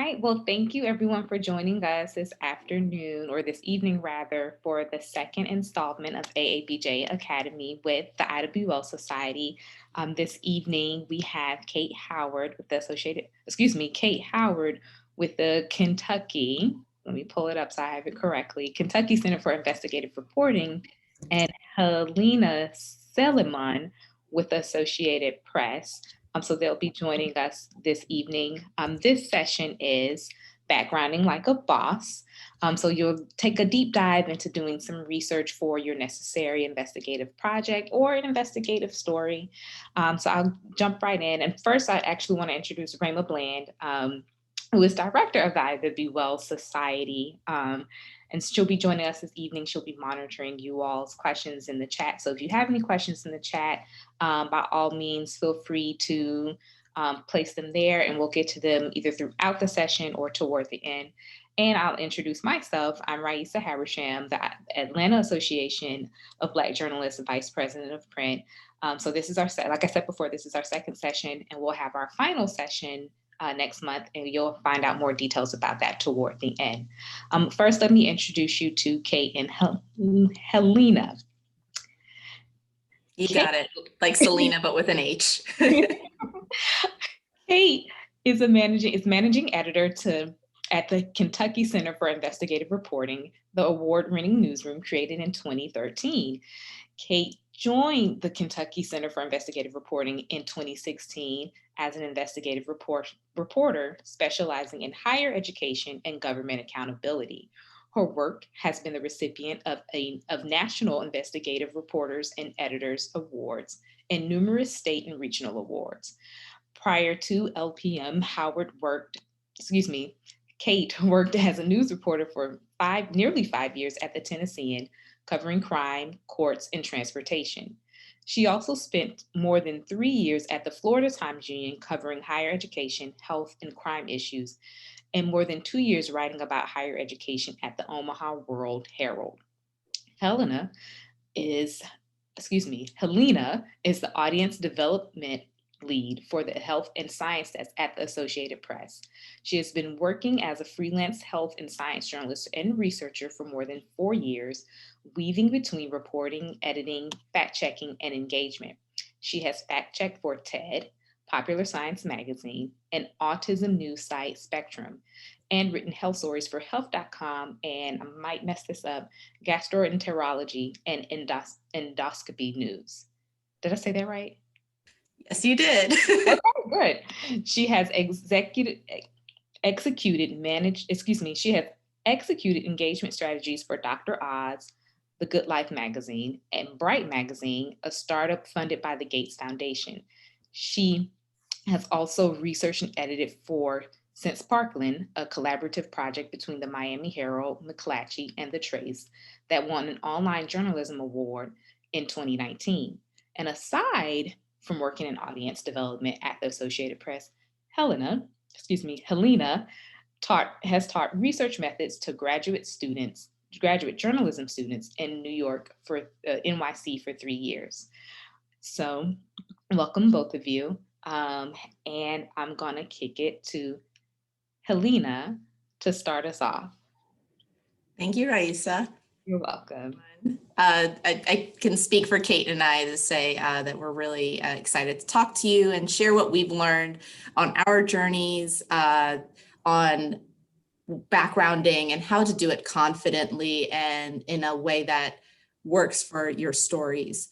right, well, thank you everyone for joining us this afternoon, or this evening rather, for the second installment of AABJ Academy with the IWL Society. This evening we have Kate Howard with the Kate Howard with the Kentucky, let me pull it up so I have it correctly, Kentucky Center for Investigative Reporting, and Helina Selemon with the Associated Press. So they'll be joining us this evening. This session is Backgrounding Like a Boss. So you'll take a deep dive into doing some research for your necessary investigative project or an investigative story. So I'll jump right in. And first, I actually want to introduce Rayma Bland, who is director of the IWL Society. And she'll be joining us this evening. She'll be monitoring you all's questions in the chat. So if you have any questions in the chat, by all means, feel free to place them there, and we'll get to them either throughout the session or toward the end. And I'll introduce myself. I'm Raisa Habersham, the Atlanta Association of Black Journalists Vice President of Print. So this is like I said before, this is our second session, and we'll have our final session next month, and you'll find out more details about that toward the end. First, let me introduce you to Kate and Helina. You got it, like Selena, but with an H. Kate is managing editor at the Kentucky Center for Investigative Reporting, the award-winning newsroom created in 2013. Kate joined the Kentucky Center for Investigative Reporting in 2016 as an investigative reporter specializing in higher education and government accountability. Her work has been the recipient of National Investigative Reporters and Editors Awards and numerous state and regional awards. Prior to LPM, Kate worked as a news reporter for nearly 5 years at the Tennessean, covering crime, courts, and transportation. She also spent more than 3 years at the Florida Times Union covering higher education, health, and crime issues, and more than 2 years writing about higher education at the Omaha World Herald. Helina is the audience development lead for the health and science desk at the Associated Press. She has been working as a freelance health and science journalist and researcher for more than 4 years, weaving between reporting, editing, fact-checking, and engagement. She has fact-checked for TED, Popular Science Magazine, and autism news site Spectrum, and written health stories for health.com, and I might mess this up, gastroenterology and endoscopy news. Did I say that right? Yes, you did. Okay, good. She has executed engagement strategies for Dr. Oz, The Good Life magazine, and Bright magazine, a startup funded by the Gates Foundation. She has also researched and edited for Since Parkland, a collaborative project between the Miami Herald, McClatchy, and The Trace that won an online journalism award in 2019. And aside from working in audience development at the Associated Press, Helina has taught research methods to graduate journalism students in New York for NYC for 3 years. So welcome both of you. And I'm gonna kick it to Helina to start us off. Thank you, Raisa. You're welcome. I can speak for Kate and I to say that we're really excited to talk to you and share what we've learned on our journeys on backgrounding and how to do it confidently and in a way that works for your stories.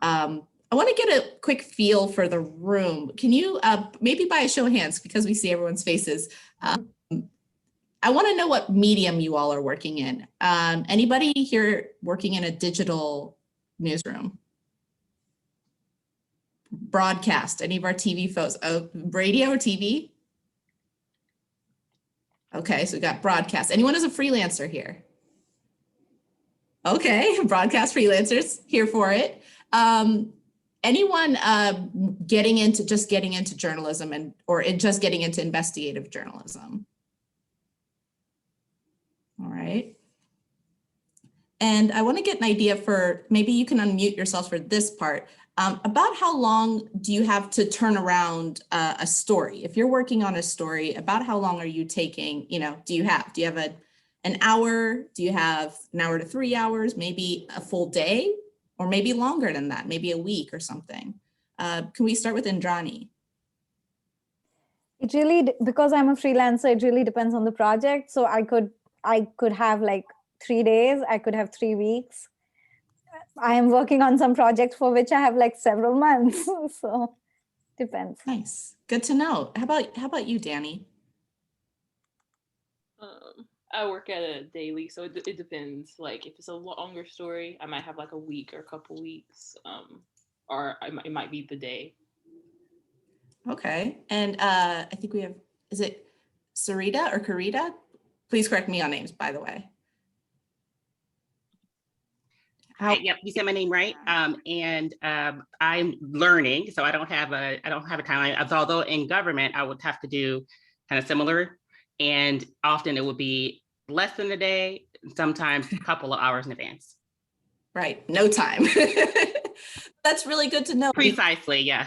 I want to get a quick feel for the room. Can you, maybe by a show of hands, because we see everyone's faces, I want to know what medium you all are working in. Anybody here working in a digital newsroom? Broadcast, any of our TV folks? Oh, radio or TV? Okay, so we got broadcast. Anyone who's a freelancer here? Okay, broadcast freelancers, here for it. Anyone getting into journalism or just getting into investigative journalism? All right. And I want to get an idea for, maybe you can unmute yourselves for this part. About how long do you have to turn around a story? If you're working on a story, about how long are you taking? Do you have an hour? Do you have an hour to 3 hours? Maybe a full day, or maybe longer than that, maybe a week or something? Can we start with Indrani? It really, because I'm a freelancer, it really depends on the project. So I could have like 3 days, I could have 3 weeks. I am working on some projects for which I have like several months. So depends. Nice. Good to know. How about you, Danny? I work at a daily, so it depends. Like if it's a longer story, I might have like a week or a couple weeks, or it might be the day. Okay. And I think we have, is it Sarita or Karita? Please correct me on names, by the way. Yep, you said my name right. And I'm learning, so I don't have a timeline. Although in government, I would have to do kind of similar, and often it would be less than a day, sometimes a couple of hours in advance. Right, no time. That's really good to know. Precisely, yeah.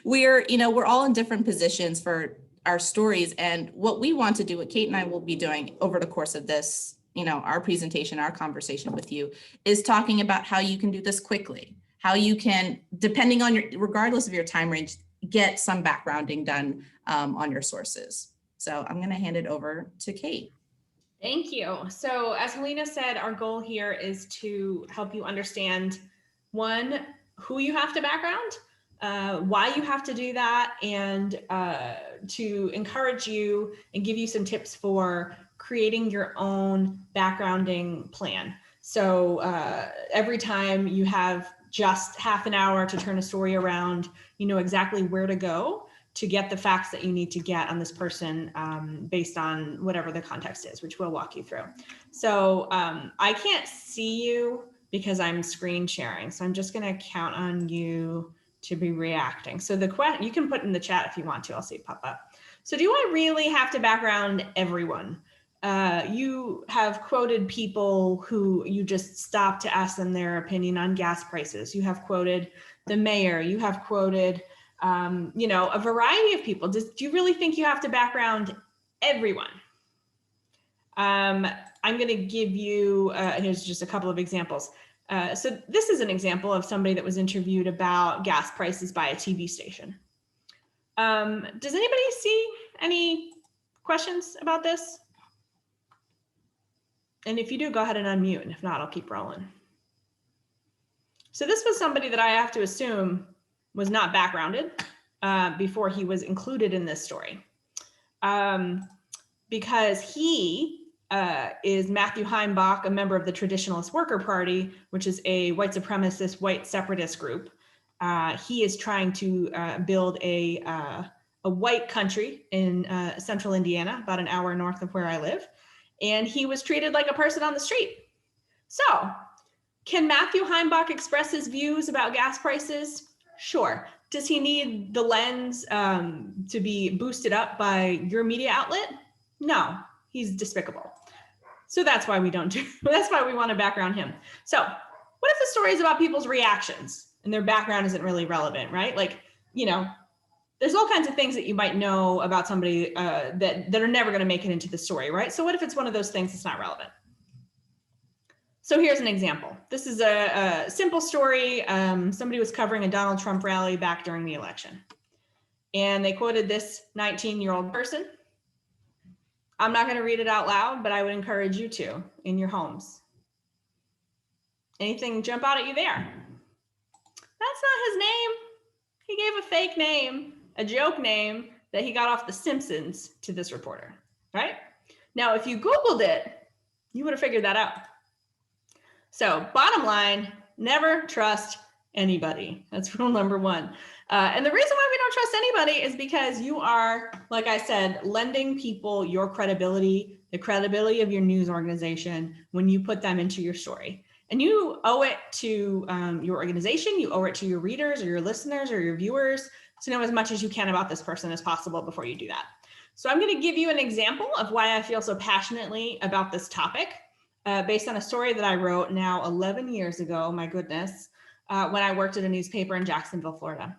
We're all in different positions for our stories, and what we want to do, what Kate and I will be doing over the course of this, our presentation, our conversation with you, is talking about how you can do this quickly, how you can, depending on regardless of your time range, get some backgrounding done on your sources. So I'm going to hand it over to Kate. Thank you. So as Helina said, our goal here is to help you understand, one, who you have to background, why you have to do that, and to encourage you and give you some tips for creating your own backgrounding plan. So every time you have just half an hour to turn a story around, you know exactly where to go to get the facts that you need to get on this person based on whatever the context is, which we'll walk you through. So I can't see you because I'm screen sharing. So I'm just gonna count on you to be reacting. So the question, you can put in the chat if you want to, I'll see it pop up. So do I really have to background everyone? You have quoted people who you just stop to ask them their opinion on gas prices. You have quoted the mayor, you have quoted a variety of people. Do you really think you have to background everyone? I'm going to give you, here's just a couple of examples. So this is an example of somebody that was interviewed about gas prices by a TV station. Does anybody see any questions about this? And if you do, go ahead and unmute, and if not, I'll keep rolling. So this was somebody that I have to assume was not backgrounded before he was included in this story. Because he is Matthew Heimbach, a member of the Traditionalist Worker Party, which is a white supremacist, white separatist group. He is trying to build a white country in central Indiana, about an hour north of where I live. And he was treated like a person on the street. So can Matthew Heimbach express his views about gas prices? Sure. Does he need the lens to be boosted up by your media outlet? No, he's despicable. So that's why we don't do, that's why we want to background him. So what if the story is about people's reactions and their background isn't really relevant, right? Like, there's all kinds of things that you might know about somebody that are never going to make it into the story, right? So what if it's one of those things that's not relevant? So here's an example. This is a simple story. Somebody was covering a Donald Trump rally back during the election. And they quoted this 19-year-old person. I'm not going to read it out loud, but I would encourage you to in your homes. Anything jump out at you there? That's not his name. He gave a fake name, a joke name that he got off The Simpsons to this reporter, right? Now, if you Googled it, you would have figured that out. So bottom line, never trust anybody. That's rule number one. And the reason why we don't trust anybody is because you are, like I said, lending people your credibility, the credibility of your news organization when you put them into your story. And you owe it to your organization, you owe it to your readers or your listeners or your viewers to know as much as you can about this person as possible before you do that. So I'm going to give you an example of why I feel so passionately about this topic based on a story that I wrote now 11 years ago, my goodness, when I worked at a newspaper in Jacksonville, Florida.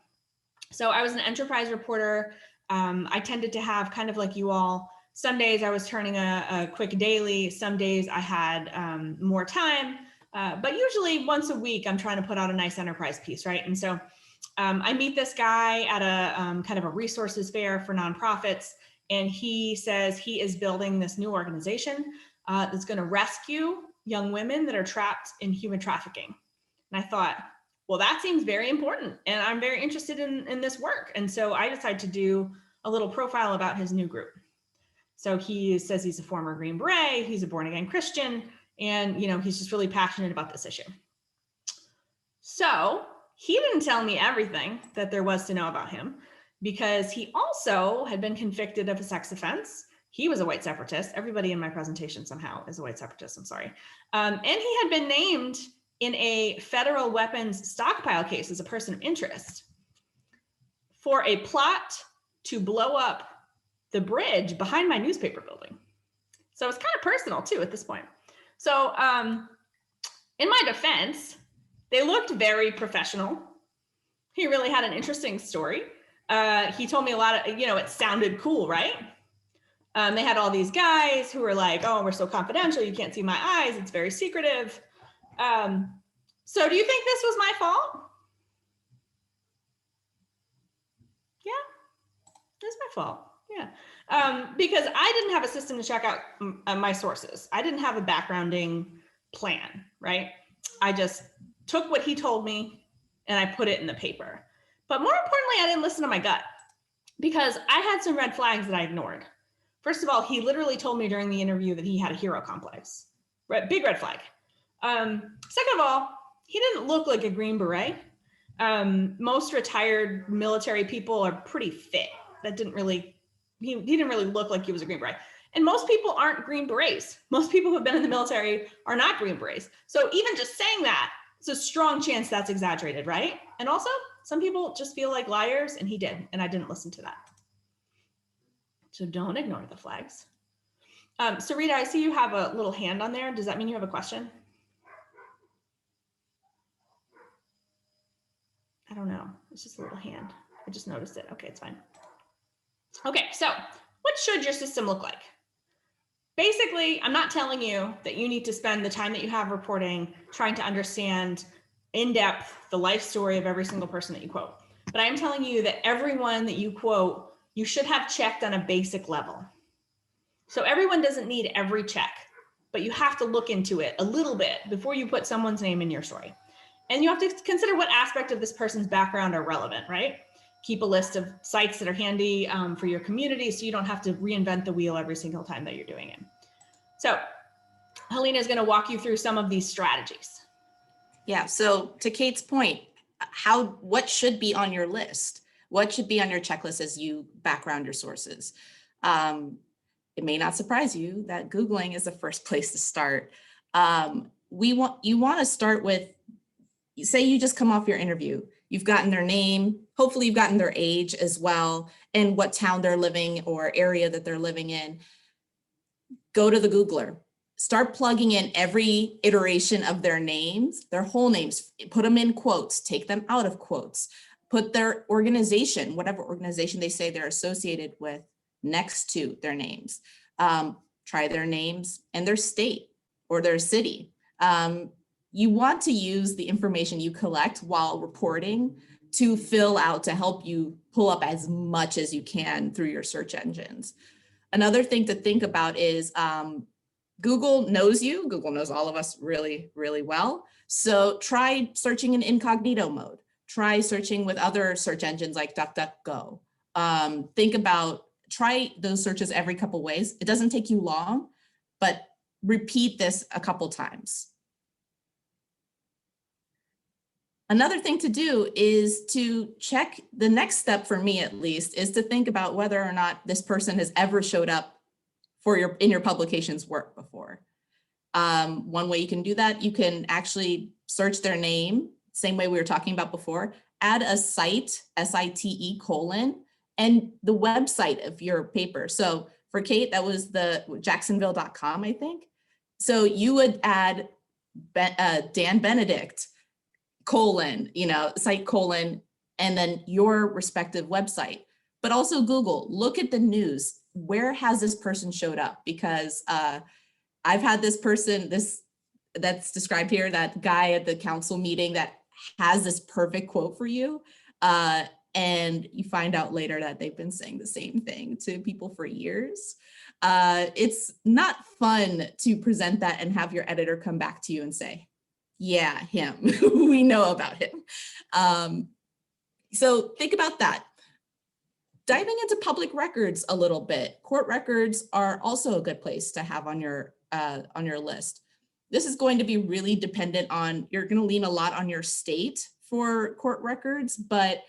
So I was an enterprise reporter. I tended to have, kind of like you all, some days I was turning a quick daily, some days I had more time, but usually once a week I'm trying to put out a nice enterprise piece, right? And so I meet this guy at a kind of a resources fair for nonprofits, and he says he is building this new organization that's going to rescue young women that are trapped in human trafficking. And I thought, well, that seems very important, and I'm very interested in this work. And so I decided to do a little profile about his new group. So he says he's a former Green Beret, he's a born again Christian, and he's just really passionate about this issue. So he didn't tell me everything that there was to know about him, because he also had been convicted of a sex offense. He was a white separatist. Everybody in my presentation somehow is a white separatist, I'm sorry. And he had been named in a federal weapons stockpile case as a person of interest for a plot to blow up the bridge behind my newspaper building. So it's kind of personal too at this point. So in my defense, they looked very professional. He really had an interesting story. He told me a lot of, it sounded cool, right? They had all these guys who were like, oh, we're so confidential, you can't see my eyes, it's very secretive. So do you think this was my fault? Yeah, it's my fault. Yeah, because I didn't have a system to check out my sources. I didn't have a backgrounding plan, right? I just took what he told me and I put it in the paper. But more importantly, I didn't listen to my gut, because I had some red flags that I ignored. First of all, he literally told me during the interview that he had a hero complex. Big red flag. Second of all, he didn't look like a Green Beret. Most retired military people are pretty fit. That didn't really, he didn't really look like he was a Green Beret. And most people aren't Green Berets. Most people who've been in the military are not Green Berets. So even just saying that, it's a strong chance that's exaggerated, right? And also, some people just feel like liars, and he did, and I didn't listen to that. So don't ignore the flags. Sarita, I see you have a little hand on there. Does that mean you have a question? I don't know. It's just a little hand. I just noticed it. Okay, it's fine. Okay, so what should your system look like? Basically, I'm not telling you that you need to spend the time that you have reporting trying to understand in depth the life story of every single person that you quote. But I am telling you that everyone that you quote, you should have checked on a basic level. So everyone doesn't need every check, but you have to look into it a little bit before you put someone's name in your story. And you have to consider what aspect of this person's background are relevant, right? Keep a list of sites that are handy for your community, so you don't have to reinvent the wheel every single time that you're doing it. So Helina is going to walk you through some of these strategies. Yeah, so to Kate's point, what should be on your list? What should be on your checklist as you background your sources? It may not surprise you that Googling is the first place to start. You want to start with, say you just come off your interview, you've gotten their name, hopefully you've gotten their age as well, and what town they're living or area that they're living in. Go to the Googler. Start plugging in every iteration of their names, their whole names, put them in quotes, take them out of quotes, put their organization, whatever organization they say they're associated with, next to their names. Try their names and their state or their city. You want to use the information you collect while reporting to fill out, to help you pull up as much as you can through your search engines. Another thing to think about is Google knows you. Google knows all of us really, really well. So try searching in incognito mode. Try searching with other search engines like DuckDuckGo. Try those searches every couple ways. It doesn't take you long, but repeat this a couple times. Another thing to do is to check, the next step for me at least, is to think about whether or not this person has ever showed up in your publication's work before. One way you can do that, you can actually search their name, same way we were talking about before, add a site, SITE : and the website of your paper. So for Kate, that was the jacksonville.com, I think. So you would add Dan Benedict, colon, site colon, and then your respective website. But also Google, look at the news. Where has this person showed up? Because I've had this person, that's described here, that guy at the council meeting that has this perfect quote for you. And you find out later that they've been saying the same thing to people for years. It's not fun to present that and have your editor come back to you and say, yeah, him, we know about him. So think about that. Diving into public records a little bit. Court records are also a good place to have on your list. This is going to be really dependent on, you're going to lean a lot on your state for court records, but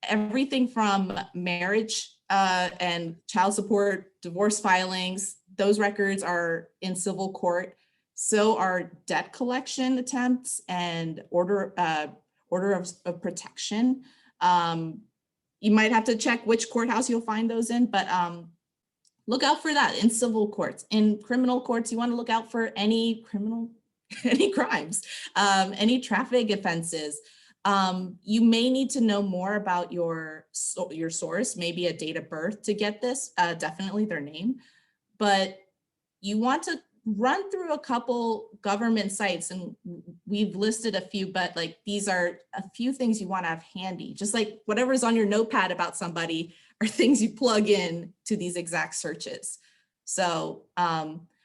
everything from marriage and child support, divorce filings, those records are in civil court. So are debt collection attempts and order of protection. You might have to check which courthouse you'll find those in, but look out for that in civil courts. In criminal courts, you want to look out for any crimes, any traffic offenses. You may need to know more about your source, maybe a date of birth to get this, definitely their name, but you want to run through a couple government sites, and we've listed a few, but like these are a few things you want to have handy, just like whatever's on your notepad about somebody are things you plug in to these exact searches. So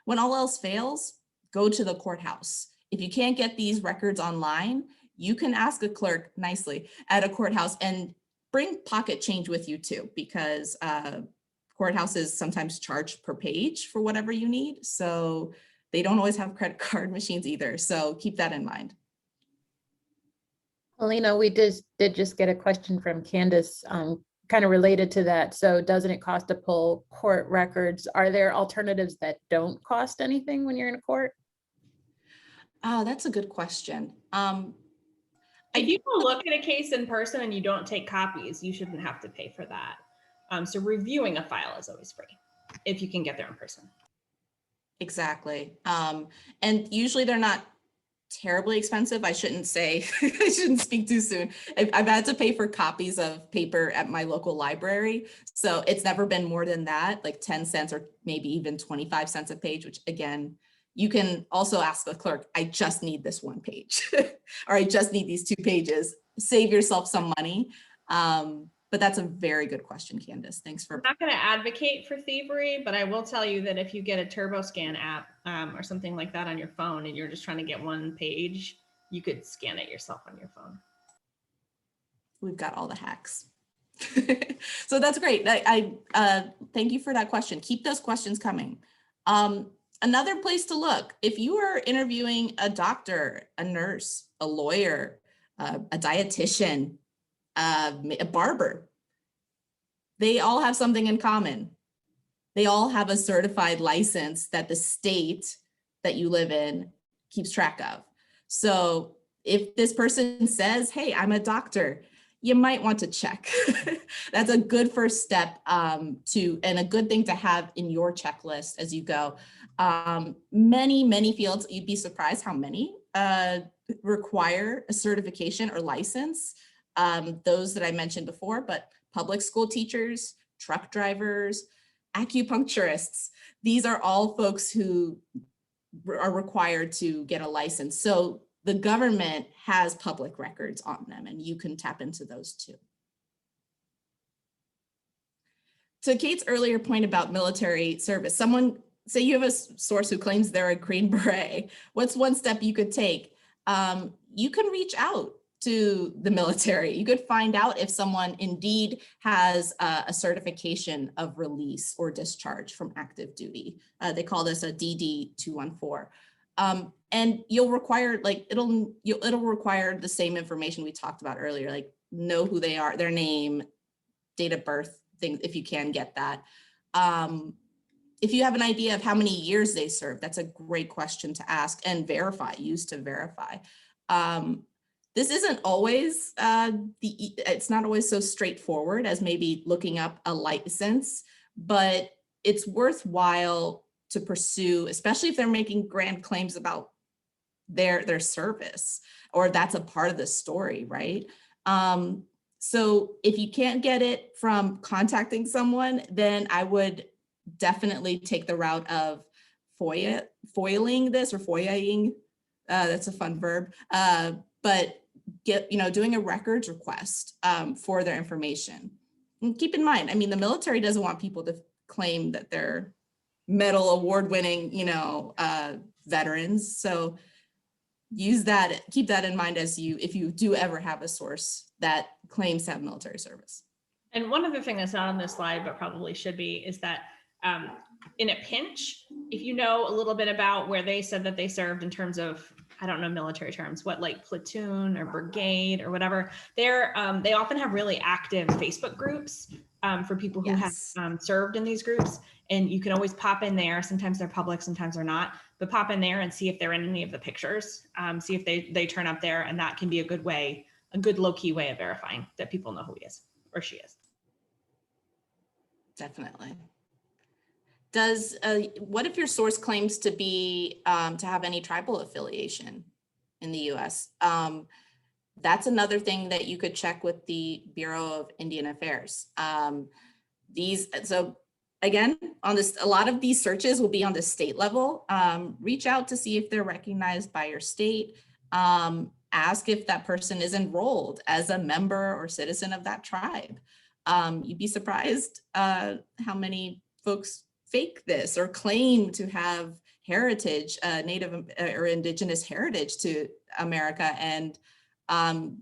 when all else fails, go to the courthouse. If you can't get these records online, you can ask a clerk nicely at a courthouse and bring pocket change with you too, because courthouses sometimes charge per page for whatever you need. So they don't always have credit card machines either. So keep that in mind. Helina, we did just get a question from Candace kind of related to that. So doesn't it cost to pull court records? Are there alternatives that don't cost anything when you're in a court? Oh, that's a good question. If you go look at a case in person and you don't take copies, you shouldn't have to pay for that. So reviewing a file is always free if you can get there in person. Exactly. And usually they're not terribly expensive. I shouldn't say, I shouldn't speak too soon. I've had to pay for copies of paper at my local library. So it's never been more than that, like 10 cents or maybe even 25 cents a page, which again, you can also ask the clerk, I just need this one page, or I just need these 2 pages. Save yourself some money. But that's a very good question, Candace. Thanks for. I'm not going to advocate for thievery, but I will tell you that if you get a TurboScan app or something like that on your phone and you're just trying to get one page, you could scan it yourself on your phone. We've got all the hacks. So that's great. I thank you for that question. Keep those questions coming. Another place to look, if you are interviewing a doctor, a nurse, a lawyer, a dietitian, a barber, they all have something in common. They all have a certified license that the state that you live in keeps track of. So if this person says, hey, I'm a doctor, you might want to check. That's a good first step and a good thing to have in your checklist as you go. Many fields, you'd be surprised how many require a certification or license. Those that I mentioned before, but public school teachers, truck drivers, acupuncturists, these are all folks who are required to get a license. So the government has public records on them and you can tap into those too. To Kate's earlier point about military service, someone, say you have a source who claims they're a Green Beret, what's one step you could take? You can reach out to the military. You could find out if someone indeed has a certification of release or discharge from active duty. They call this a DD-214. And you'll require, like, it'll require the same information we talked about earlier, like know who they are, their name, date of birth, things, if you can get that. If you have an idea of how many years they served, that's a great question to ask and use to verify. This isn't always, it's not always so straightforward as maybe looking up a license, but it's worthwhile to pursue, especially if they're making grand claims about their service, or that's a part of the story, right? So if you can't get it from contacting someone, then I would definitely take the route of foiling this, or FOIAing. That's a fun verb. But doing a records request for their information. And keep in mind, I mean, the military doesn't want people to claim that they're medal award-winning, veterans. So use that, keep that in mind if you do ever have a source that claims to have military service. And one other thing that's not on this slide, but probably should be, is that in a pinch, if you know a little bit about where they said that they served in terms of, I don't know military terms, what, like platoon or brigade or whatever, they often have really active Facebook groups for people who have served in these groups. And you can always pop in there. Sometimes they're public, sometimes they're not, but pop in there and see if they're in any of the pictures, see if they turn up there. And that can be a good way, a good low-key way of verifying that people know who he is or she is. Definitely. What if your source claims to be to have any tribal affiliation in the US? That's another thing that you could check with the Bureau of Indian Affairs. So again, on this, a lot of these searches will be on the state level. Reach out to see if they're recognized by your state. Ask if that person is enrolled as a member or citizen of that tribe. You'd be surprised how many folks fake this or claim to have heritage, Native or Indigenous heritage to America. And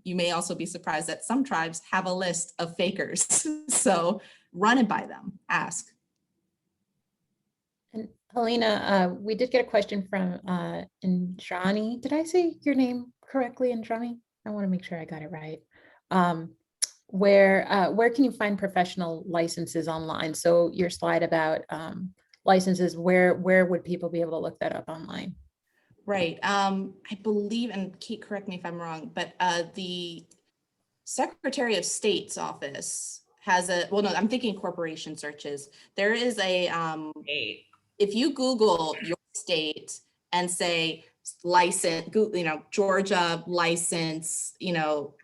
you may also be surprised that some tribes have a list of fakers. So run it by them, ask. And Helina, we did get a question from Indrani. Did I say your name correctly, Indrani? I want to make sure I got it right. Where can you find professional licenses online? So your slide about licenses, where would people be able to look that up online? Right. I believe, and Kate, correct me if I'm wrong, but the Secretary of State's office has I'm thinking corporation searches. There is a, if you Google your state and say license, Georgia license,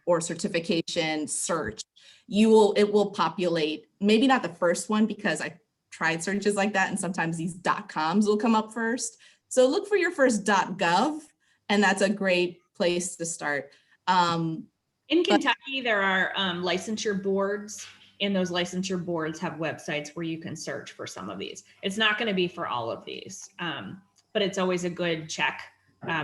or certification search, it will populate, maybe not the first one, because I tried searches like that and sometimes these .coms will come up first. So look for your first .gov, and that's a great place to start. In Kentucky, there are licensure boards, and those licensure boards have websites where you can search for some of these. It's not going to be for all of these, but it's always a good check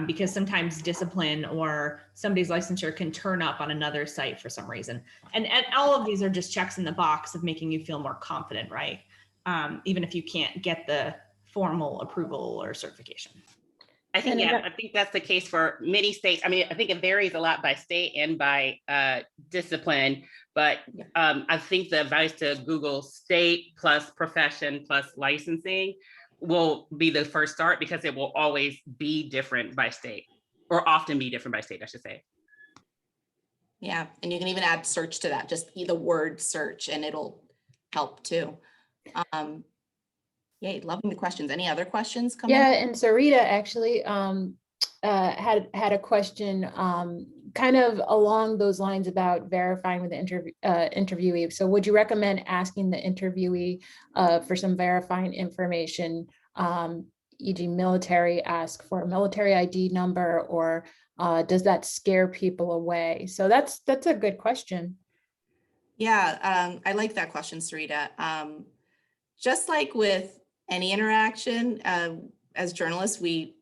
because sometimes discipline or somebody's licensure can turn up on another site for some reason. And all of these are just checks in the box of making you feel more confident, right? Even if you can't get the formal approval or certification. I think that's the case for many states. I mean, I think it varies a lot by state and by discipline, but I think the advice to Google state plus profession plus licensing will be the first start, because it will always be different by state, or often be different by state, I should say. Yeah, and you can even add search to that, just the word search, and it'll help too. Yay, loving the questions. Any other questions coming? Yeah, and Sarita actually had a question kind of along those lines about verifying with the interviewee. So would you recommend asking the interviewee for some verifying information, e.g. military, ask for a military ID number, or does that scare people away? So that's a good question. Yeah, I like that question, Sarita. Just like with any interaction, as journalists, we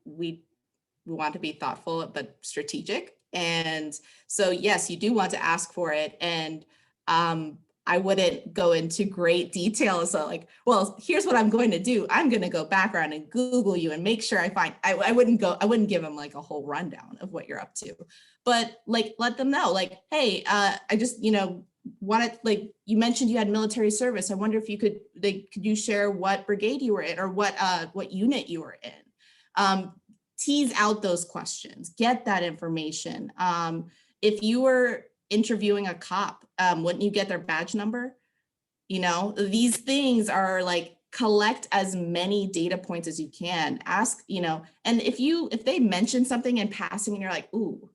want to be thoughtful but strategic. And so, yes, you do want to ask for it. And I wouldn't go into great detail. So like, well, here's what I'm going to do. I'm going to go back around and Google you and make sure I wouldn't give them like a whole rundown of what you're up to, but like, let them know, like, hey, I just, wanted, like, you mentioned you had military service. I wonder if you could you share what brigade you were in, or what unit you were in? Tease out those questions, get that information. If you were interviewing a cop, wouldn't you get their badge number? These things are like collect as many data points as you can. Ask, and if they mention something in passing and you're like, ooh,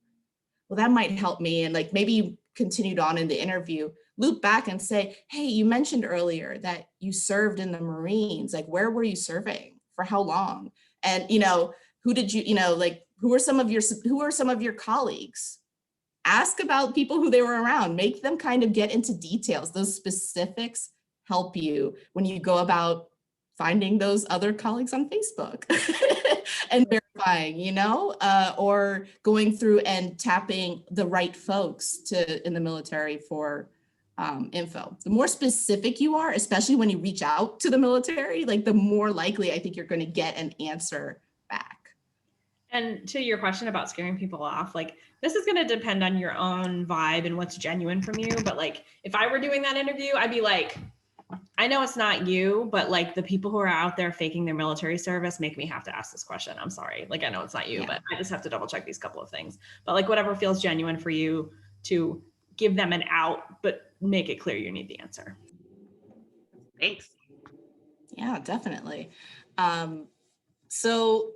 well, that might help me. And like, maybe you continued on in the interview, loop back and say, hey, you mentioned earlier that you served in the Marines. Like, where were you serving? For how long? And, who did you, like, who are some of your colleagues? Ask about people who they were around. Make them kind of get into details. Those specifics help you when you go about finding those other colleagues on Facebook and verifying, or going through and tapping the right folks in the military for info. The more specific you are, especially when you reach out to the military, like the more likely I think you're going to get an answer back. And to your question about scaring people off, like this is going to depend on your own vibe and what's genuine from you. But like, if I were doing that interview, I'd be like, I know it's not you, but like the people who are out there faking their military service make me have to ask this question. I'm sorry. Like, I know it's not you, but I just have to double check these couple of things. But like whatever feels genuine for you, to give them an out, but make it clear you need the answer. Thanks. Yeah, definitely. So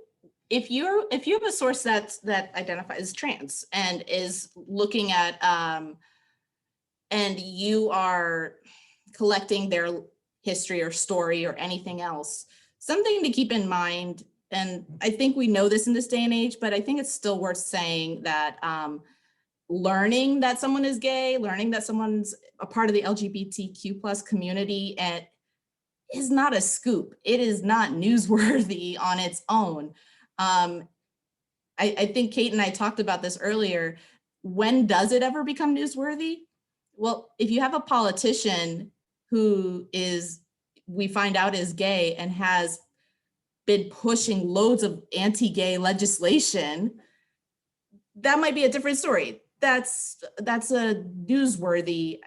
if you have a source that identifies trans and is looking at and you are collecting their history or story or anything else, something to keep in mind, and I think we know this in this day and age, but I think it's still worth saying that learning that someone is gay, learning that someone's a part of the LGBTQ+ community, and is not a scoop. It is not newsworthy on its own. I think Kate and I talked about this earlier. When does it ever become newsworthy? Well, if you have a politician who we find out is gay and has been pushing loads of anti-gay legislation, that might be a different story. That's a newsworthy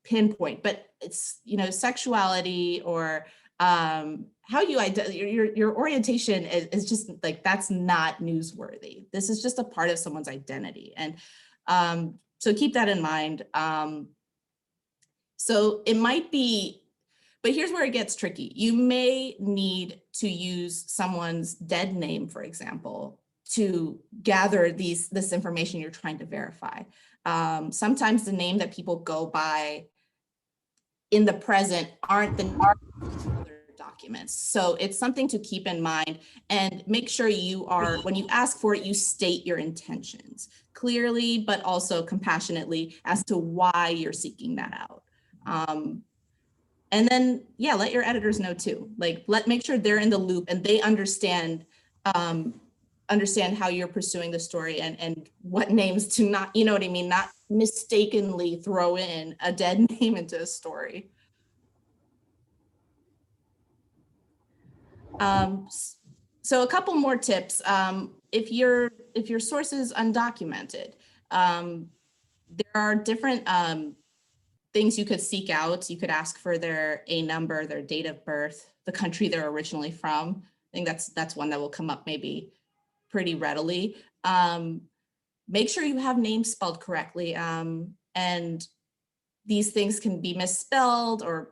pinpoint, but it's, sexuality or how you your orientation is just like, that's not newsworthy. This is just a part of someone's identity. And so keep that in mind. So it might be, but here's where it gets tricky. You may need to use someone's dead name, for example, to gather this information you're trying to verify. Sometimes the name that people go by in the present aren't the other documents. So it's something to keep in mind, and make sure when you ask for it, you state your intentions clearly, but also compassionately as to why you're seeking that out. And then, let your editors know too. Like, make sure they're in the loop and they understand how you're pursuing the story and what names to not, not mistakenly throw in a dead name into a story. So a couple more tips. If your source is undocumented, there are different things you could seek out. You could ask for their A number, their date of birth, the country they're originally from. I think that's one that will come up maybe pretty readily. Make sure you have names spelled correctly. And these things can be misspelled or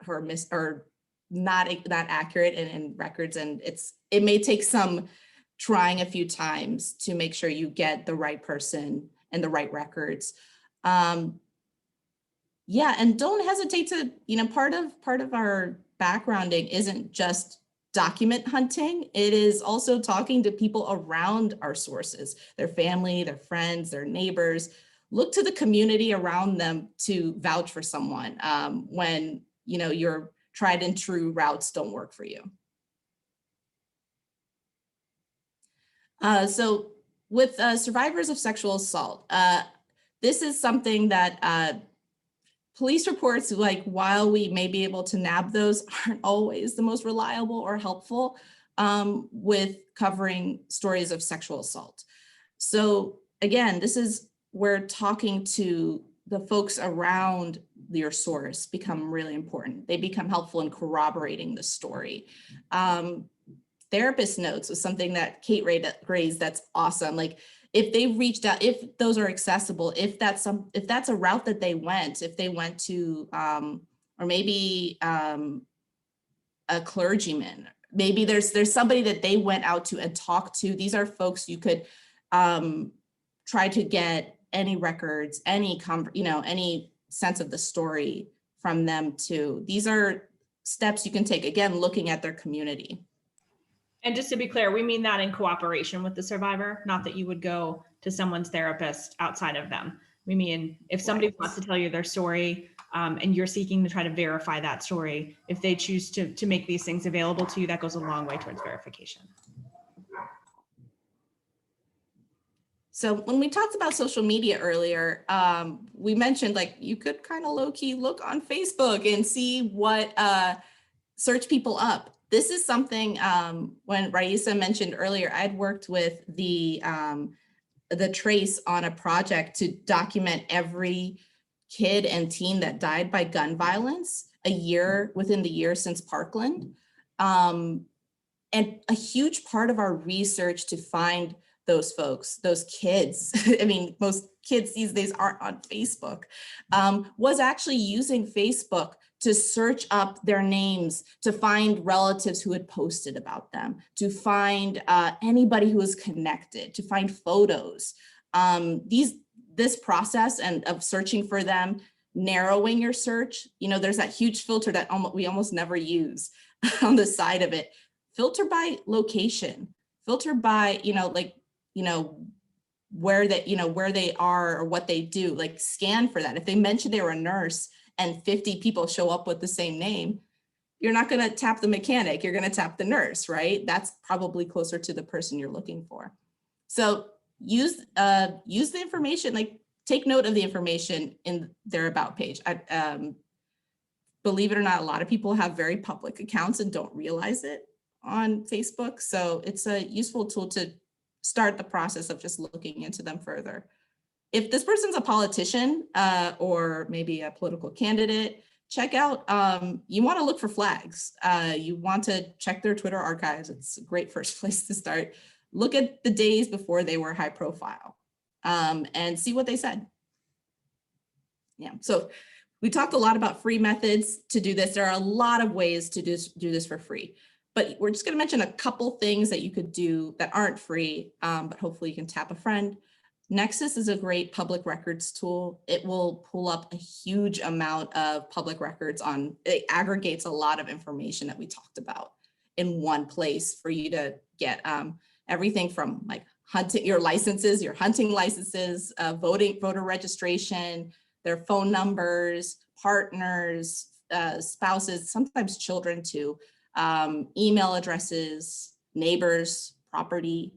not accurate in records. And it may take some trying a few times to make sure you get the right person and the right records. And don't hesitate to, part of our backgrounding isn't just document hunting. It is also talking to people around our sources, their family, their friends, their neighbors. Look to the community around them to vouch for someone when, your tried and true routes don't work for you. So with survivors of sexual assault, this is something that police reports, like, while we may be able to nab those, aren't always the most reliable or helpful with covering stories of sexual assault. So again, this is where talking to the folks around your source become really important. They become helpful in corroborating the story. Therapist notes was something that Kate raised that's awesome. Like, if they reached out, if those are accessible, if that's a route that they went, if they went to, or maybe a a clergyman. Maybe there's somebody that they went out to and talked to. These are folks you could try to get any records, any sense of the story from them too. These are steps you can take, again, looking at their community. And just to be clear, we mean that in cooperation with the survivor, not that you would go to someone's therapist outside of them. We mean if somebody wants to tell you their story and you're seeking to try to verify that story, if they choose to make these things available to you, that goes a long way towards verification. So when we talked about social media earlier, we mentioned like you could kind of low-key look on Facebook and see what search people up. This is something when Raisa mentioned earlier, I'd worked with the Trace on a project to document every kid and teen that died by gun violence within the year since Parkland. And a huge part of our research to find those folks, those kids, I mean, most kids these days aren't on Facebook, was actually using Facebook to search up their names, to find relatives who had posted about them, to find anybody who was connected, to find photos. This process of searching for them, narrowing your search, there's that huge filter that we almost never use on the side of it. Filter by location, filter by, where they are or what they do, like scan for that. If they mention they were a nurse and 50 people show up with the same name, you're not going to tap the mechanic, you're going to tap the nurse, right? That's probably closer to the person you're looking for. So use the information, like take note of the information in their about page. Believe it or not, a lot of people have very public accounts and don't realize it on Facebook. So it's a useful tool to start the process of just looking into them further. If this person's a politician or maybe a political candidate, check out, you want to look for flags. You want to check their Twitter archives. It's a great first place to start. Look at the days before they were high profile and see what they said. Yeah, so we talked a lot about free methods to do this. There are a lot of ways to do this for free. But we're just going to mention a couple things that you could do that aren't free, but hopefully you can tap a friend. Nexis is a great public records tool. It will pull up a huge amount of public records it aggregates a lot of information that we talked about in one place for you to get everything from like hunting, your licenses, your hunting licenses, voter registration, their phone numbers, partners, spouses, sometimes children too. Email addresses, neighbors, property.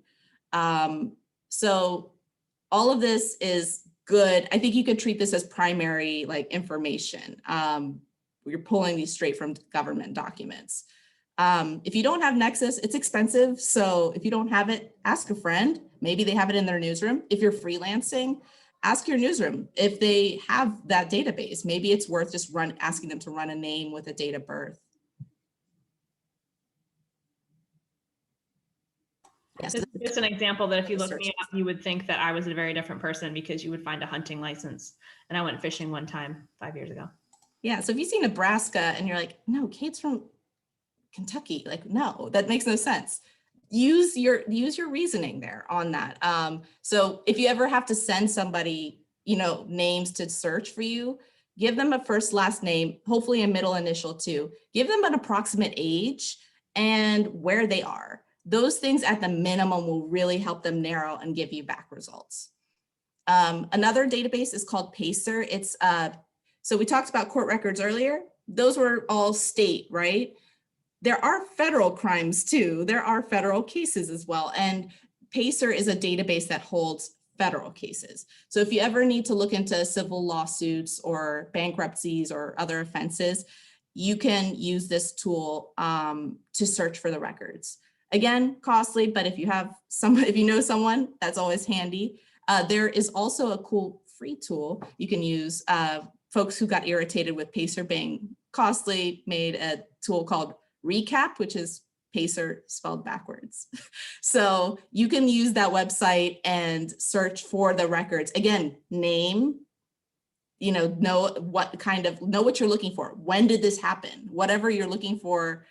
So all of this is good. I think you could treat this as primary like information. You're pulling these straight from government documents. If you don't have Nexis, it's expensive. So if you don't have it, ask a friend. Maybe they have it in their newsroom. If you're freelancing, ask your newsroom if they have that database. Maybe it's worth just asking them to run a name with a date of birth. Yes. It's an example that if you look me up, you would think that I was a very different person because you would find a hunting license. And I went fishing one time 5 years ago. Yeah, so if you see Nebraska and you're like, no, Kate's from Kentucky, like, no, that makes no sense. Use your reasoning there on that. So if you ever have to send somebody, names to search for you, give them a first, last name, hopefully a middle initial too. Give them an approximate age and where they are. Those things at the minimum will really help them narrow and give you back results. Another database is called PACER. It's so we talked about court records earlier. Those were all state, right? There are federal crimes too. There are federal cases as well. And PACER is a database that holds federal cases. So if you ever need to look into civil lawsuits or bankruptcies or other offenses, you can use this tool to search for the records. Again, costly, but if you know someone, that's always handy. There is also a cool free tool you can use. Folks who got irritated with PACER being costly made a tool called Recap, which is PACER spelled backwards. So you can use that website and search for the records. Again, name, know what you're looking for. When did this happen? Whatever you're looking for,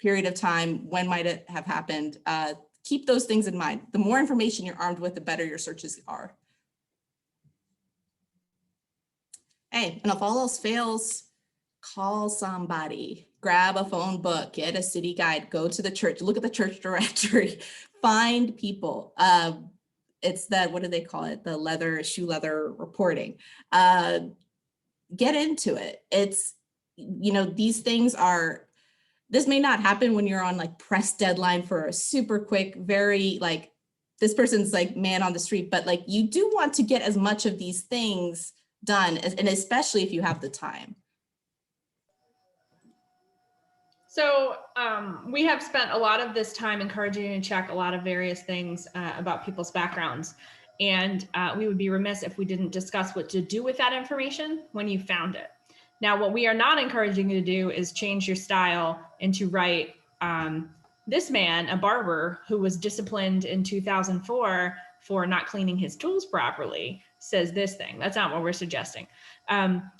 period of time, when might it have happened? Keep those things in mind. The more information you're armed with, the better your searches are. Hey, and if all else fails, call somebody, grab a phone book, get a city guide, go to the church, look at the church directory, find people. It's that, what do they call it? The shoe leather reporting. Get into it. It's, you know, these things are, this may not happen when you're on like press deadline for a super quick, very like, this person's like man on the street, but like you do want to get as much of these things done, and especially if you have the time. So we have spent a lot of this time encouraging you to check a lot of various things about people's backgrounds. And we would be remiss if we didn't discuss what to do with that information when you found it. Now, what we are not encouraging you to do is change your style and to write, this man, a barber who was disciplined in 2004 for not cleaning his tools properly, says this thing. That's not what we're suggesting.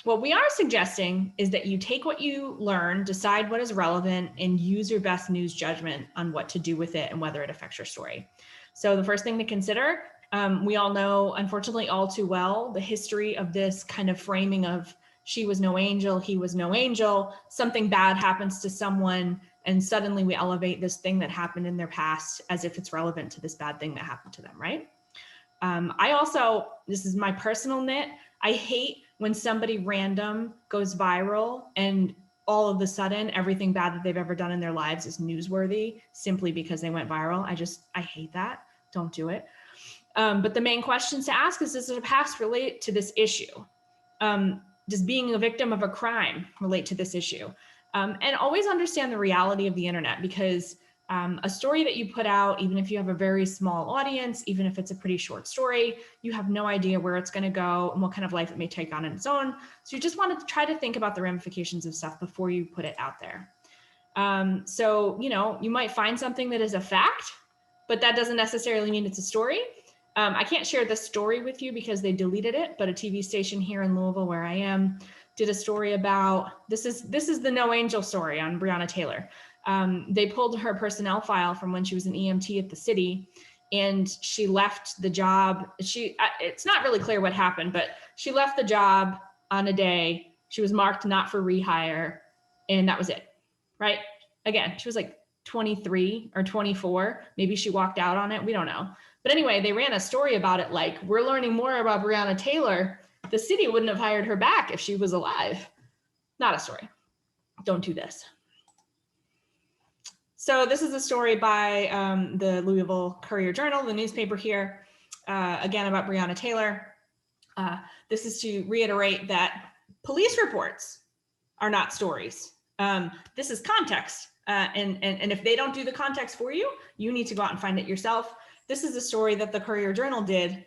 What we are suggesting is that you take what you learn, decide what is relevant, and use your best news judgment on what to do with it and whether it affects your story. So the first thing to consider, we all know, unfortunately, all too well, the history of this kind of framing of she was no angel, he was no angel, something bad happens to someone, and suddenly we elevate this thing that happened in their past as if it's relevant to this bad thing that happened to them, right? I also, this is my personal nit, I hate when somebody random goes viral and all of a sudden everything bad that they've ever done in their lives is newsworthy simply because they went viral. I hate that. Don't do it. But the main questions to ask is, does the past relate to this issue? Does being a victim of a crime relate to this issue? And always understand the reality of the internet, because a story that you put out, even if you have a very small audience, even if it's a pretty short story, you have no idea where it's going to go and what kind of life it may take on its own. So you just want to try to think about the ramifications of stuff before you put it out there. So, you know, you might find something that is a fact, but that doesn't necessarily mean it's a story. I can't share the story with you because they deleted it, but a TV station here in Louisville, where I am, did a story about, this is the No Angel story on Breonna Taylor. They pulled her personnel file from when she was an EMT at the city, and she left the job. It's not really clear what happened, but she left the job on a day. She was marked not for rehire, and that was it, right? Again, she was like 23 or 24. Maybe she walked out on it. We don't know. But anyway, they ran a story about it like, we're learning more about Breonna Taylor. The city wouldn't have hired her back if she was alive. Not a story. Don't do this. So this is a story by the Louisville Courier-Journal, the newspaper here, again about Breonna Taylor. This is to reiterate that police reports are not stories. This is context. And if they don't do the context for you, you need to go out and find it yourself. This is a story that the Courier-Journal did,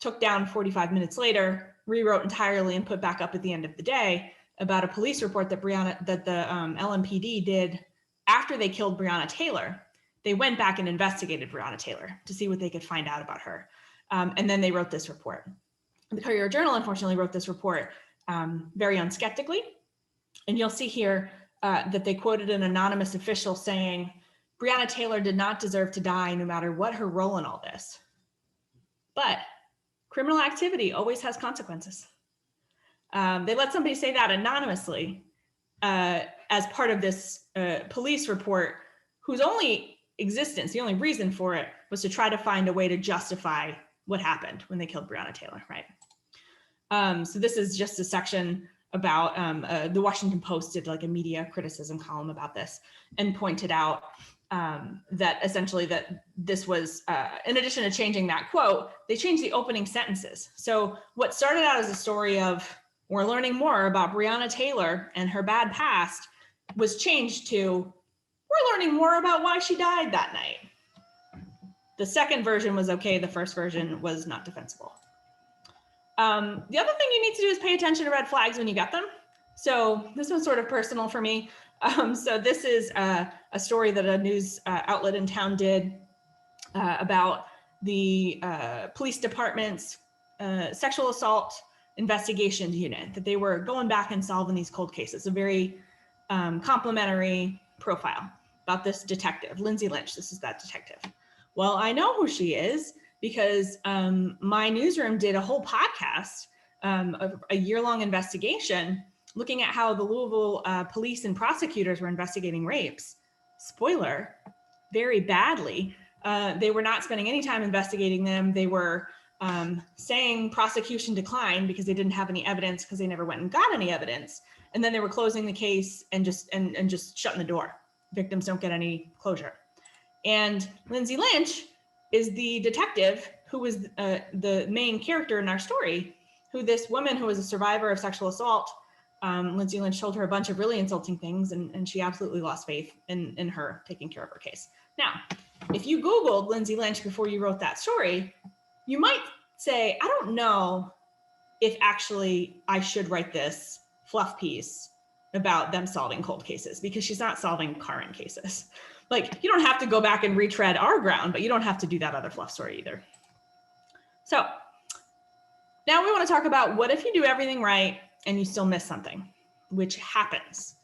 took down 45 minutes later, rewrote entirely and put back up at the end of the day about a police report that the LMPD did after they killed Breonna Taylor. They went back and investigated Breonna Taylor to see what they could find out about her. And then they wrote this report. The Courier-Journal, unfortunately, wrote this report very unskeptically. And you'll see here that they quoted an anonymous official saying, Breonna Taylor did not deserve to die no matter what her role in all this. But criminal activity always has consequences. They let somebody say that anonymously as part of this police report, whose only existence, the only reason for it, was to try to find a way to justify what happened when they killed Breonna Taylor, right? So this is just a section about the Washington Post did like a media criticism column about this and pointed out that essentially that this was, in addition to changing that quote, they changed the opening sentences. So what started out as a story of, we're learning more about Breonna Taylor and her bad past, was changed to, we're learning more about why she died that night. The second version was okay, the first version was not defensible. The other thing you need to do is pay attention to red flags when you get them. So this one's sort of personal for me. So this is a story that a news outlet in town did about the police department's sexual assault investigations unit, that they were going back and solving these cold cases, a very complimentary profile. about this detective, Lindsay Lynch. This is that detective. Well, I know who she is because my newsroom did a whole podcast, a year-long investigation looking at how the Louisville police and prosecutors were investigating rapes. Spoiler, very badly. They were not spending any time investigating them. They were saying prosecution declined because they didn't have any evidence because they never went and got any evidence. And then they were closing the case and just shutting the door. Victims don't get any closure. And Lindsay Lynch is the detective who was the main character in our story, who this woman who was a survivor of sexual assault, Lindsay Lynch told her a bunch of really insulting things, and she absolutely lost faith in her taking care of her case. Now, if you Googled Lindsay Lynch before you wrote that story, you might say, I don't know if actually I should write this fluff piece about them solving cold cases, because she's not solving current cases. Like, you don't have to go back and retread our ground, but you don't have to do that other fluff story either. So now we want to talk about what if you do everything right and you still miss something, which happens.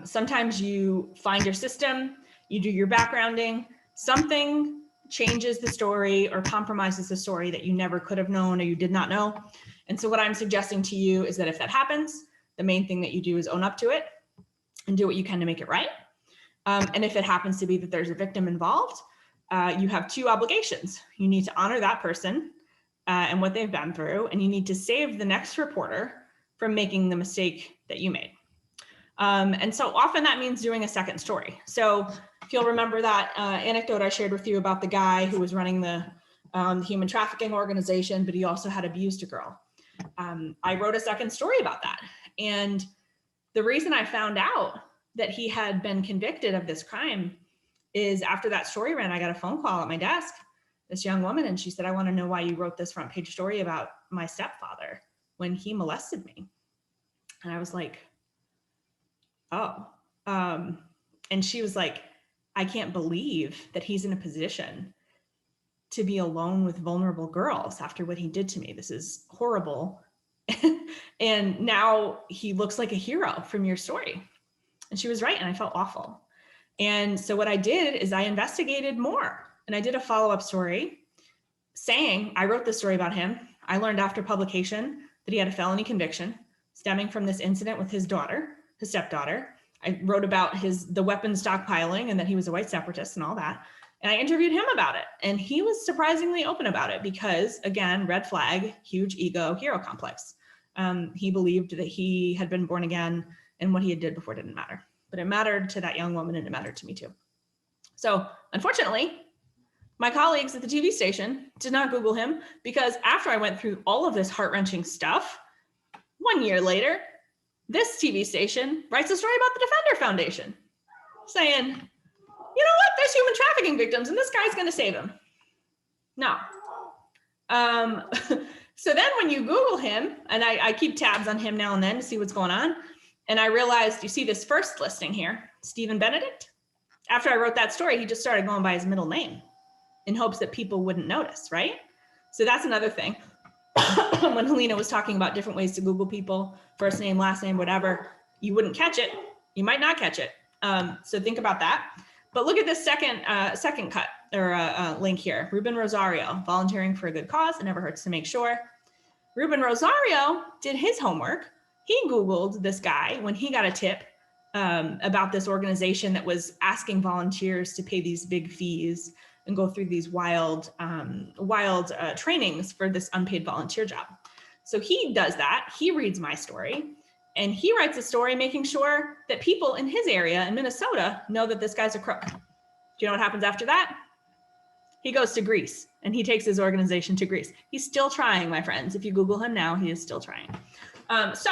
Sometimes you find your system, you do your backgrounding, something changes the story or compromises the story that you never could have known or you did not know. And so what I'm suggesting to you is that if that happens, the main thing that you do is own up to it and do what you can to make it right. And if it happens to be that there's a victim involved, you have two obligations. You need to honor that person and what they've been through, and you need to save the next reporter from making the mistake that you made. And so often that means doing a second story. So if you'll remember that anecdote I shared with you about the guy who was running the human trafficking organization, but he also had abused a girl. I wrote a second story about that. And the reason I found out that he had been convicted of this crime is after that story ran, I got a phone call at my desk, this young woman, and she said, I want to know why you wrote this front page story about my stepfather when he molested me. And I was like, oh. And she was like, I can't believe that he's in a position to be alone with vulnerable girls after what he did to me. This is horrible. And now he looks like a hero from your story. And she was right, and I felt awful. And so what I did is I investigated more, and I did a follow-up story saying, I wrote this story about him. I learned after publication that he had a felony conviction stemming from this incident with his daughter, his stepdaughter. I wrote about the weapons stockpiling and that he was a white separatist and all that. And I interviewed him about it. And he was surprisingly open about it because, again, red flag, huge ego, hero complex. He believed that he had been born again and what he had did before didn't matter. But it mattered to that young woman and it mattered to me too. So unfortunately, my colleagues at the TV station did not Google him because after I went through all of this heart-wrenching stuff, 1 year later, this TV station writes a story about the Defender Foundation saying, you know what, there's human trafficking victims and this guy's gonna save them. No. So then when you Google him, and I keep tabs on him now and then to see what's going on, and I realized, you see this first listing here, Stephen Benedict? After I wrote that story, he just started going by his middle name in hopes that people wouldn't notice, right? So that's another thing. When Helina was talking about different ways to Google people, first name, last name, whatever, you wouldn't catch it. You might not catch it. So think about that. But look at this second cut or link here. Ruben Rosario, volunteering for a good cause. It never hurts to make sure. Ruben Rosario did his homework. He Googled this guy when he got a tip about this organization that was asking volunteers to pay these big fees and go through these wild trainings for this unpaid volunteer job. So he does that. He reads my story and he writes a story making sure that people in his area in Minnesota know that this guy's a crook. Do you know what happens after that? He goes to Greece and he takes his organization to Greece. He's still trying, my friends. If you Google him now, he is still trying. So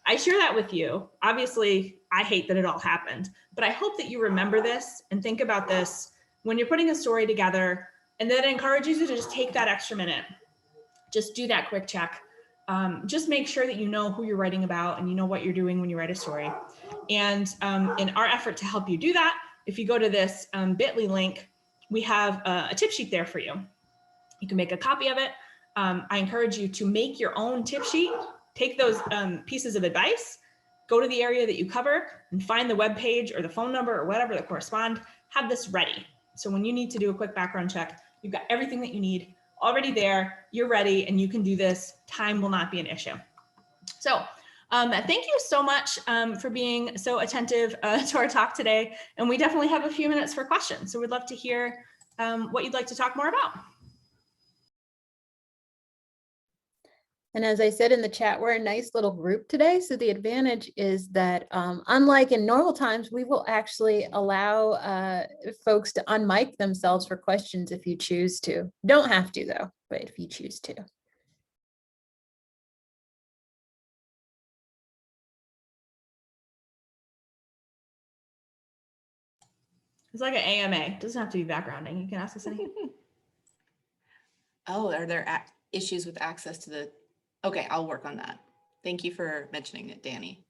I share that with you. Obviously, I hate that it all happened, but I hope that you remember this and think about this when you're putting a story together, and that encourages you to just take that extra minute. Just do that quick check. Just make sure that you know who you're writing about and you know what you're doing when you write a story. And in our effort to help you do that, if you go to this bit.ly link, we have a tip sheet there for you. You can make a copy of it. I encourage you to make your own tip sheet, take those pieces of advice go to the area that you cover and find the web page or the phone number or whatever that correspond. Have this ready. So when you need to do a quick background check, you've got everything that you need already there, you're ready, and you can do this. Time will not be an issue. So thank you so much for being so attentive to our talk today. And we definitely have a few minutes for questions. So we'd love to hear what you'd like to talk more about. And as I said in the chat, we're a nice little group today. So the advantage is that unlike in normal times, we will actually allow folks to unmic themselves for questions if you choose to. Don't have to though, but if you choose to. It's like an AMA. It doesn't have to be backgrounding. You can ask us anything. Oh, are there issues with access to the, okay, I'll work on that. Thank you for mentioning it, Danny.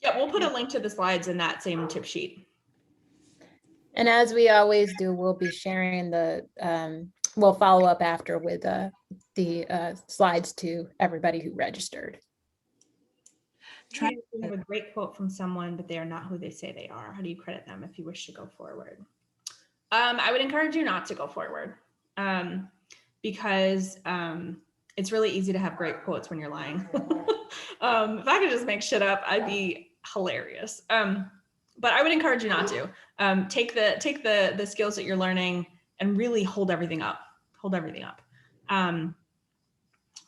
Yeah, we'll put a link to the slides in that same tip sheet. And as we always do, we'll be sharing the, we'll follow up after with the slides to everybody who registered. You have a great quote from someone, but they are not who they say they are. How do you credit them if you wish to go forward? I would encourage you not to go forward because it's really easy to have great quotes when you're lying. If I could just make shit up, I'd be hilarious. But I would encourage you not to. Take the skills that you're learning and really hold everything up. Hold everything up.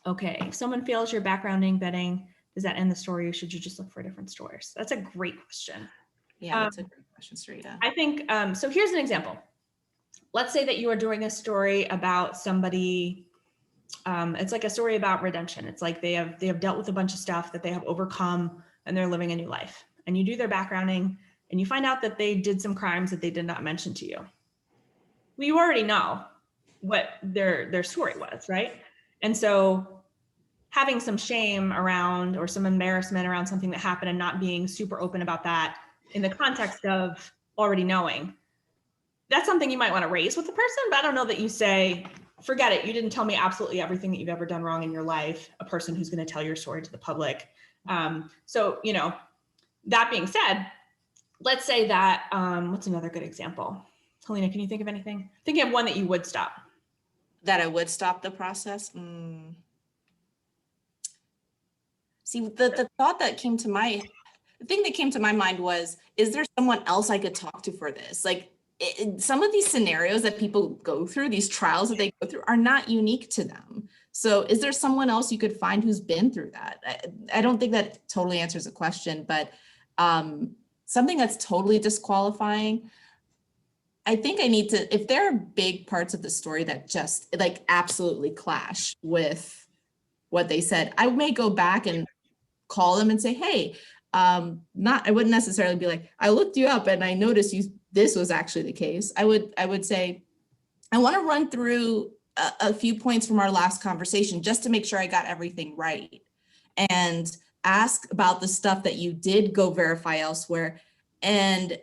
Okay, if someone fails your backgrounding vetting, does that end the story or should you just look for different stories? That's a great question. Yeah, that's a great question, Sarita. I think, so here's an example. Let's say that you are doing a story about somebody, it's like a story about redemption. It's like they have dealt with a bunch of stuff that they have overcome and they're living a new life. And you do their backgrounding and you find out that they did some crimes that they did not mention to you. Well, you already know what their story was, right? And so having some shame around or some embarrassment around something that happened and not being super open about that in the context of already knowing, that's something you might want to raise with the person, but I don't know that you say, forget it, you didn't tell me absolutely everything that you've ever done wrong in your life, a person who's going to tell your story to the public. So, you know, that being said, let's say that, what's another good example? Helina, can you think of anything? Think of one that you would stop. That I would stop the process? See, the thought that came to my, the thing that came to my mind was, is there someone else I could talk to for this? Like some of these scenarios that people go through, these trials that they go through are not unique to them. So is there someone else you could find who's been through that? I don't think that totally answers the question, but something that's totally disqualifying, I think I need to, if there are big parts of the story that just like absolutely clash with what they said, I may go back and call them and say, hey, I wouldn't necessarily be like, I looked you up and I noticed this was actually the case. I would say, I want to run through a few points from our last conversation just to make sure I got everything right, and ask about the stuff that you did go verify elsewhere and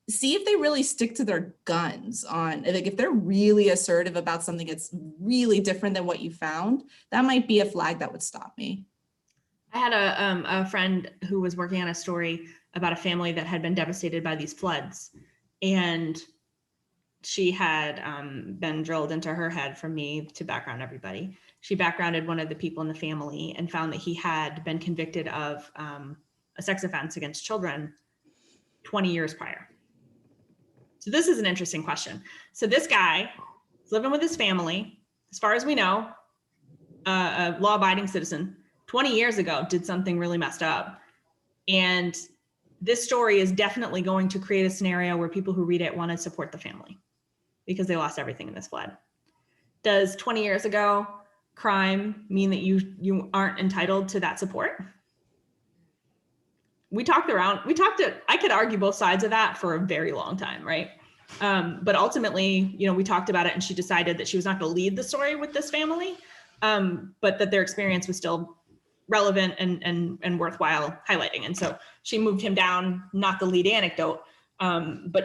see if they really stick to their guns on, like if they're really assertive about something that's really different than what you found, that might be a flag that would stop me. I had a friend who was working on a story about a family that had been devastated by these floods. And she had been drilled into her head from me to background everybody. She backgrounded one of the people in the family and found that he had been convicted of a sex offense against children 20 years prior. So this is an interesting question. So this guy is living with his family, as far as we know, a law-abiding citizen, 20 years ago did something really messed up. And this story is definitely going to create a scenario where people who read it want to support the family because they lost everything in this flood. Does 20 years ago crime mean that you aren't entitled to that support? I could argue both sides of that for a very long time, right? But ultimately, you know, we talked about it and she decided that she was not going to lead the story with this family, but that their experience was still relevant and worthwhile highlighting. And so she moved him down, not the lead anecdote, but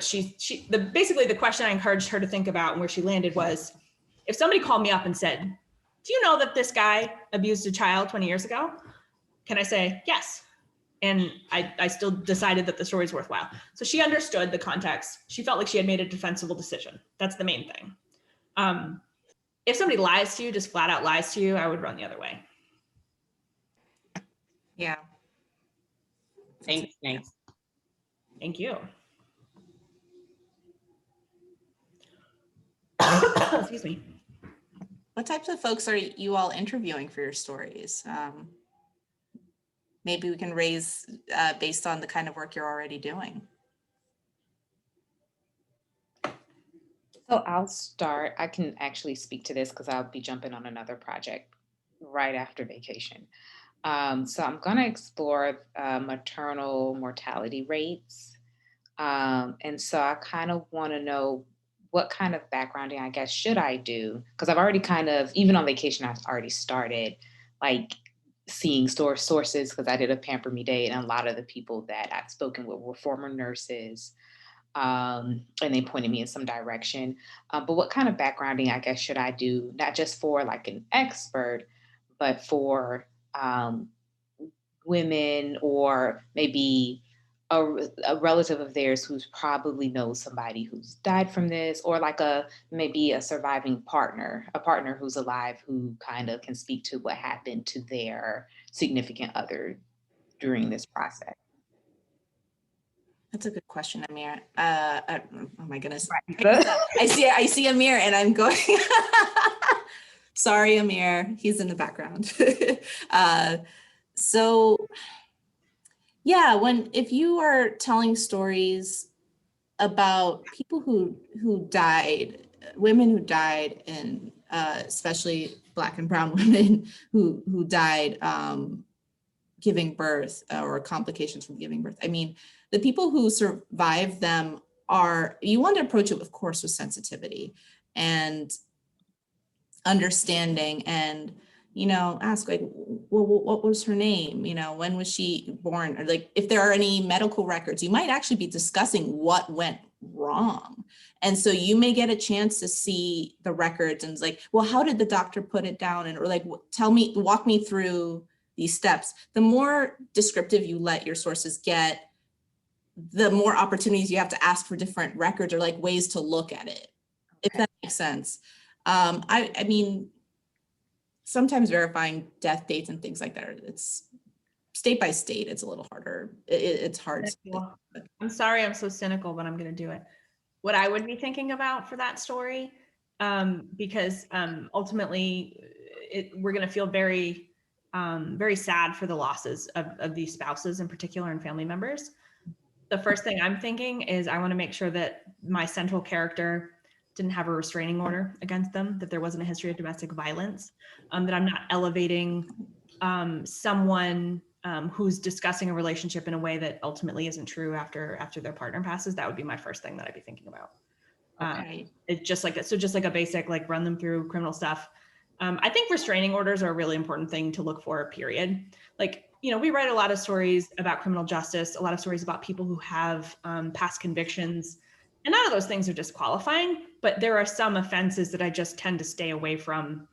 basically the question I encouraged her to think about and where she landed was, if somebody called me up and said, do you know that this guy abused a child 20 years ago? can I say yes? And I still decided that the story is worthwhile. So she understood the context. She felt like she had made a defensible decision. That's the main thing. If somebody lies to you, just flat out lies to you, I would run the other way. Yeah. Thanks. Thank you. Excuse me. What types of folks are you all interviewing for your stories? Maybe we can raise based on the kind of work you're already doing. So I'll start. I can actually speak to this because I'll be jumping on another project right after vacation. So I'm going to explore maternal mortality rates. And so I kind of want to know what kind of backgrounding, I guess, should I do? Because I've already kind of, even on vacation, I've already started like seeing sources because I did a Pamper Me Day, and a lot of the people that I've spoken with were former nurses. And they pointed me in some direction. But what kind of backgrounding, I guess, should I do, not just for like an expert, but for women or maybe a relative of theirs who's probably knows somebody who's died from this, or like maybe a surviving partner, a partner who's alive who kind of can speak to what happened to their significant other during this process. That's a good question, Amir. Oh my goodness. Right. I see Amir and I'm going, sorry, Amir, he's in the background. So yeah, if you are telling stories about people who died, women who died, and especially Black and Brown women who died giving birth or complications from giving birth. I mean, the people who survive them you want to approach it, of course, with sensitivity and understanding, and ask like, well, what was her name? When was she born? Or like, if there are any medical records, you might actually be discussing what went wrong. And so you may get a chance to see the records and it's like, well, how did the doctor put it down? And or like, walk me through these steps. The more descriptive you let your sources get, the more opportunities you have to ask for different records or like ways to look at it, if that makes sense. I mean, sometimes verifying death dates and things like that, it's state by state, it's a little harder. It's hard. I'm sorry I'm so cynical, but I'm going to do it. What I would be thinking about for that story, because ultimately we're going to feel very, very sad for the losses of these spouses in particular and family members. The first thing I'm thinking is I want to make sure that my central character didn't have a restraining order against them, that there wasn't a history of domestic violence, that I'm not elevating someone who's discussing a relationship in a way that ultimately isn't true after their partner passes. That would be my first thing that I'd be thinking about. Okay. It's just like so just like a basic, like run them through criminal stuff. I think restraining orders are a really important thing to look for, period. Like, we write a lot of stories about criminal justice, a lot of stories about people who have past convictions, and none of those things are disqualifying, but there are some offenses that I just tend to stay away from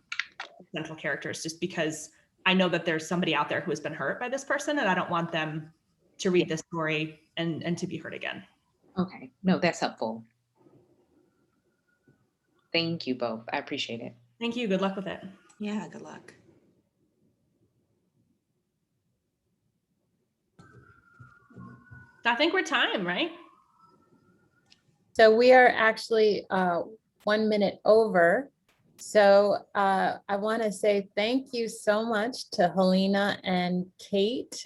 central characters just because I know that there's somebody out there who has been hurt by this person and I don't want them to read this story and to be hurt again. Okay, no, that's helpful. Thank you both. I appreciate it. Thank you. Good luck with it. Yeah, good luck. I think we're time, right? So we are actually 1 minute over. So I want to say thank you so much to Helina and Kate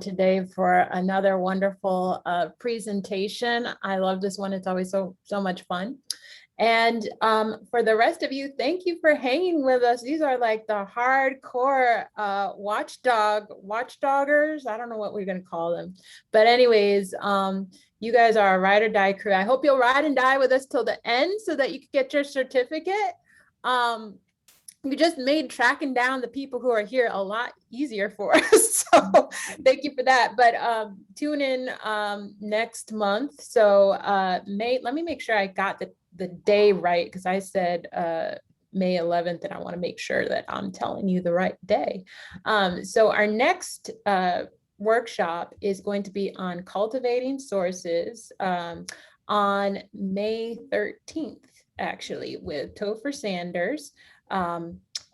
today for another wonderful presentation. I love this one. It's always so much fun. And for the rest of you, thank you for hanging with us. These are like the hardcore watchdoggers. I don't know what we're going to call them. But anyways, you guys are a ride or die crew. I hope you'll ride and die with us till the end so that you can get your certificate. You just made tracking down the people who are here a lot easier for us. So thank you for that. But tune in next month. So let me make sure I got the day right, because I said May 11th, and I want to make sure that I'm telling you the right day. So our next workshop is going to be on cultivating sources on May 13th, actually, with Topher Sanders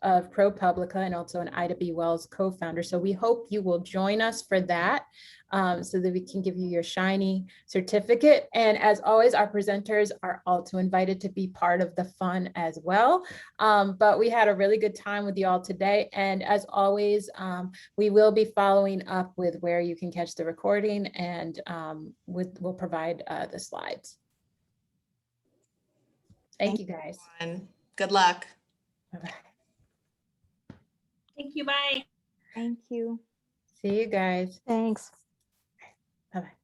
of ProPublica and also an Ida B. Wells co-founder. So we hope you will join us for that so that we can give you your shiny certificate. And as always, our presenters are also invited to be part of the fun as well. But we had a really good time with you all today. And as always, we will be following up with where you can catch the recording, and we'll provide the slides. Thank you, guys. everyone. Good luck. Bye-bye. Thank you. Bye. Thank you. See you guys. Thanks. Bye-bye.